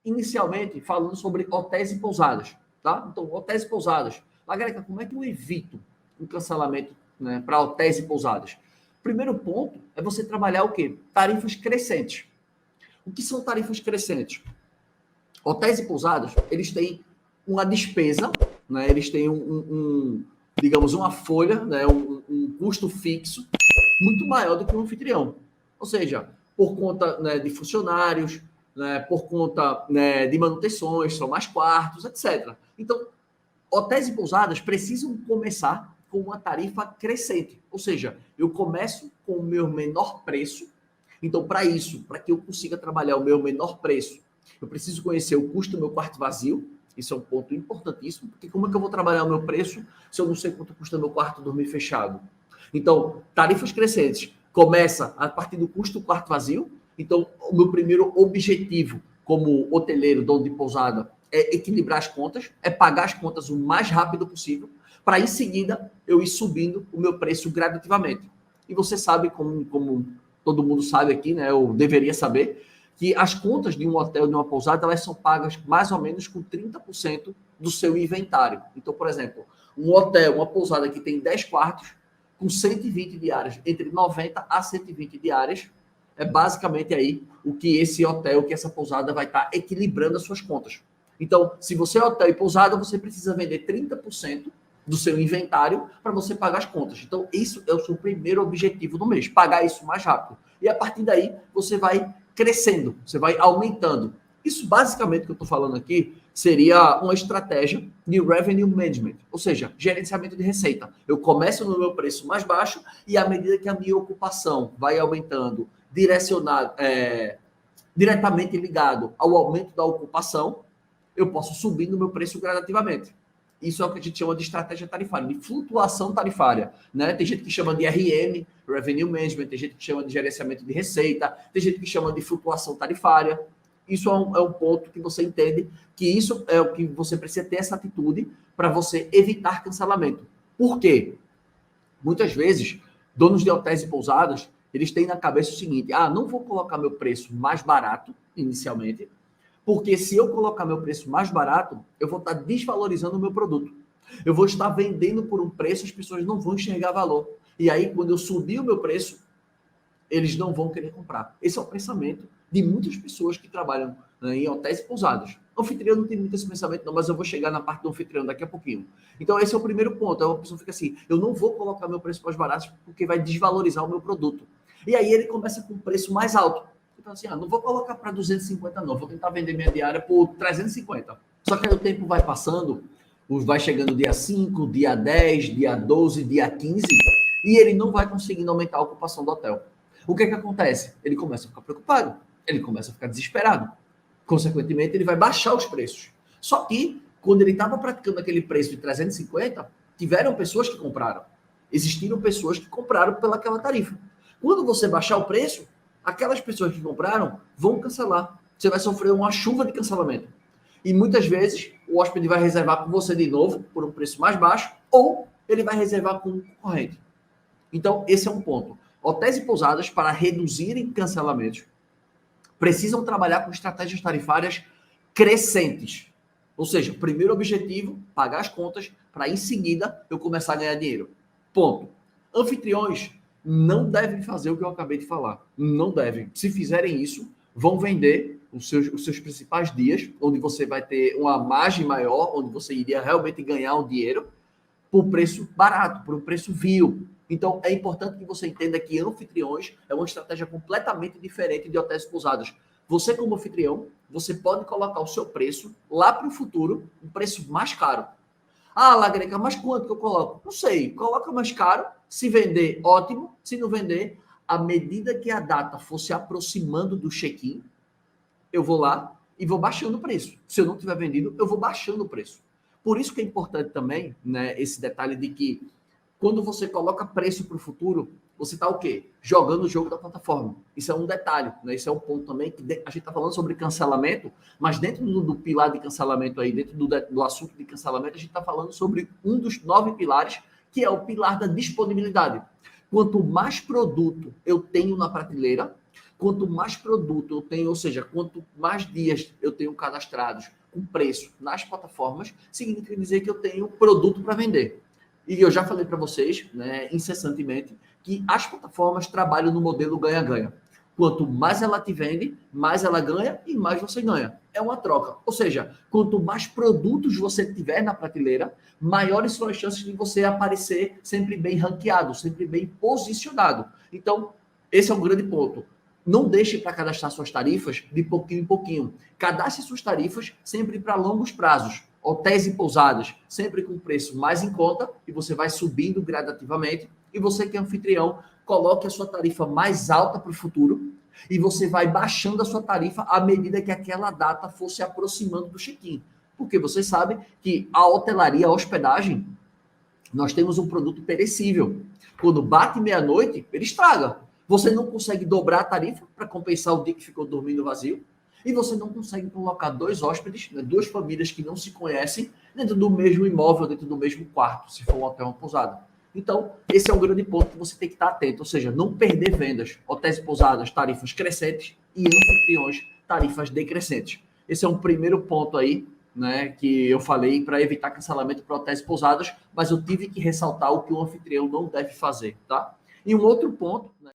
inicialmente falando sobre hotéis e pousadas, tá? Então, hotéis e pousadas. Lagreca, como é que eu evito um cancelamento, né, para hotéis e pousadas? Primeiro ponto é você trabalhar o quê? Tarifas crescentes. O que são tarifas crescentes? Hotéis e pousadas, eles têm uma despesa, né? Eles têm digamos, uma folha, né? Um custo fixo muito maior do que um anfitrião. Ou seja, por conta, né, de funcionários, né, por conta, né, de manutenções, são mais quartos, etc. Então, hotéis e pousadas precisam começar com uma tarifa crescente. Ou seja, eu começo com o meu menor preço. Então, para isso, para que eu consiga trabalhar o meu menor preço, eu preciso conhecer o custo do meu quarto vazio. Isso é um ponto importantíssimo, porque como é que eu vou trabalhar o meu preço se eu não sei quanto custa meu quarto dormir fechado? Então, tarifas crescentes começa a partir do custo do quarto vazio. Então, o meu primeiro objetivo como hoteleiro, dono de pousada, é equilibrar as contas, é pagar as contas o mais rápido possível, para em seguida eu ir subindo o meu preço gradativamente. E você sabe, como todo mundo sabe aqui, né? Eu deveria saber, que as contas de um hotel, de uma pousada, elas são pagas mais ou menos com 30% do seu inventário. Então, por exemplo, um hotel, uma pousada que tem 10 quartos, com 120 diárias, entre 90 a 120 diárias, é basicamente aí o que esse hotel, que essa pousada vai estar equilibrando as suas contas. Então, se você é hotel e pousada, você precisa vender 30% do seu inventário para você pagar as contas. Então, isso é o seu primeiro objetivo do mês, pagar isso mais rápido. E a partir daí, você vai crescendo, você vai aumentando. Isso, basicamente, que eu estou falando aqui, seria uma estratégia de revenue management, ou seja, gerenciamento de receita. Eu começo no meu preço mais baixo e, à medida que a minha ocupação vai aumentando, diretamente ligado ao aumento da ocupação, eu posso subir no meu preço gradativamente. Isso é o que a gente chama de estratégia tarifária, de flutuação tarifária, né? Tem gente que chama de RM, Revenue Management, tem gente que chama de gerenciamento de receita, tem gente que chama de flutuação tarifária. Isso é um ponto que você entende que isso é o que você precisa ter essa atitude para você evitar cancelamento. Por quê? Muitas vezes, donos de hotéis e pousadas, eles têm na cabeça o seguinte: não vou colocar meu preço mais barato inicialmente, porque se eu colocar meu preço mais barato, eu vou estar desvalorizando o meu produto. Eu vou estar vendendo por um preço, as pessoas não vão enxergar valor. E aí, quando eu subir o meu preço, eles não vão querer comprar. Esse é o pensamento de muitas pessoas que trabalham, né, em hotéis e pousadas. O anfitrião não tem muito esse pensamento, não, mas eu vou chegar na parte do anfitrião daqui a pouquinho. Então, esse é o primeiro ponto. A pessoa fica assim: eu não vou colocar meu preço mais barato porque vai desvalorizar o meu produto. E aí ele começa com um preço mais alto. Então, assim, não vou colocar para 250, não. Vou tentar vender minha diária por 350. Só que aí o tempo vai passando, vai chegando dia 5, dia 10, dia 12, dia 15, e ele não vai conseguindo aumentar a ocupação do hotel. O que acontece? Ele começa a ficar preocupado, ele começa a ficar desesperado. Consequentemente, ele vai baixar os preços. Só que, quando ele estava praticando aquele preço de 350, tiveram pessoas que compraram. Existiram pessoas que compraram pelaquela tarifa. Quando você baixar o preço, aquelas pessoas que compraram vão cancelar. Você vai sofrer uma chuva de cancelamento. E muitas vezes o hóspede vai reservar com você de novo por um preço mais baixo, ou ele vai reservar com um concorrente. Então, esse é um ponto. Hotéis e pousadas, para reduzirem cancelamentos, precisam trabalhar com estratégias tarifárias crescentes. Ou seja, o primeiro objetivo, pagar as contas, para em seguida eu começar a ganhar dinheiro. Ponto. Anfitriões não devem fazer o que eu acabei de falar. Não devem. Se fizerem isso, vão vender os seus principais dias, onde você vai ter uma margem maior, onde você iria realmente ganhar um dinheiro, por preço barato, por um preço vil. Então, é importante que você entenda que anfitriões é uma estratégia completamente diferente de hotéis e pousadas. Você, como anfitrião, você pode colocar o seu preço lá para o futuro, um preço mais caro. Lagreca, mas quanto que eu coloco? Não sei, coloca mais caro, se vender, ótimo, se não vender, à medida que a data for se aproximando do check-in, eu vou lá e vou baixando o preço. Se eu não tiver vendido, eu vou baixando o preço. Por isso que é importante também, né, esse detalhe de que quando você coloca preço para o futuro, você está o quê? Jogando o jogo da plataforma. Isso é um detalhe, né? Isso é um ponto também que a gente está falando sobre cancelamento, mas dentro do pilar de cancelamento aí, dentro do assunto de cancelamento, a gente está falando sobre um dos 9 pilares, que é o pilar da disponibilidade. Quanto mais produto eu tenho na prateleira, Quanto mais produto eu tenho, ou seja, quanto mais dias eu tenho cadastrados com preço nas plataformas, significa dizer que eu tenho produto para vender. E eu já falei para vocês, né, incessantemente, que as plataformas trabalham no modelo ganha-ganha. Quanto mais ela te vende, mais ela ganha e mais você ganha. É uma troca. Ou seja, quanto mais produtos você tiver na prateleira, maiores são as chances de você aparecer sempre bem ranqueado, sempre bem posicionado. Então, esse é um grande ponto. Não deixe para cadastrar suas tarifas de pouquinho em pouquinho. Cadastre suas tarifas sempre para longos prazos. Hotéis e pousadas, sempre com preço mais em conta, e você vai subindo gradativamente. E você que é anfitrião, coloque a sua tarifa mais alta para o futuro e você vai baixando a sua tarifa à medida que aquela data for se aproximando do check-in. Porque você sabe que a hotelaria, a hospedagem, nós temos um produto perecível. Quando bate meia-noite, ele estraga. Você não consegue dobrar a tarifa para compensar o dia que ficou dormindo vazio. E você não consegue colocar dois hóspedes, né, duas famílias que não se conhecem, dentro do mesmo imóvel, dentro do mesmo quarto, se for um hotel ou uma pousada. Então, esse é um grande ponto que você tem que estar atento, ou seja, não perder vendas. Hotéis e pousadas, tarifas crescentes, e anfitriões, tarifas decrescentes. Esse é um primeiro ponto aí, né, que eu falei para evitar cancelamento para hotéis e pousadas, mas eu tive que ressaltar o que o anfitrião não deve fazer, tá? E um outro ponto, né,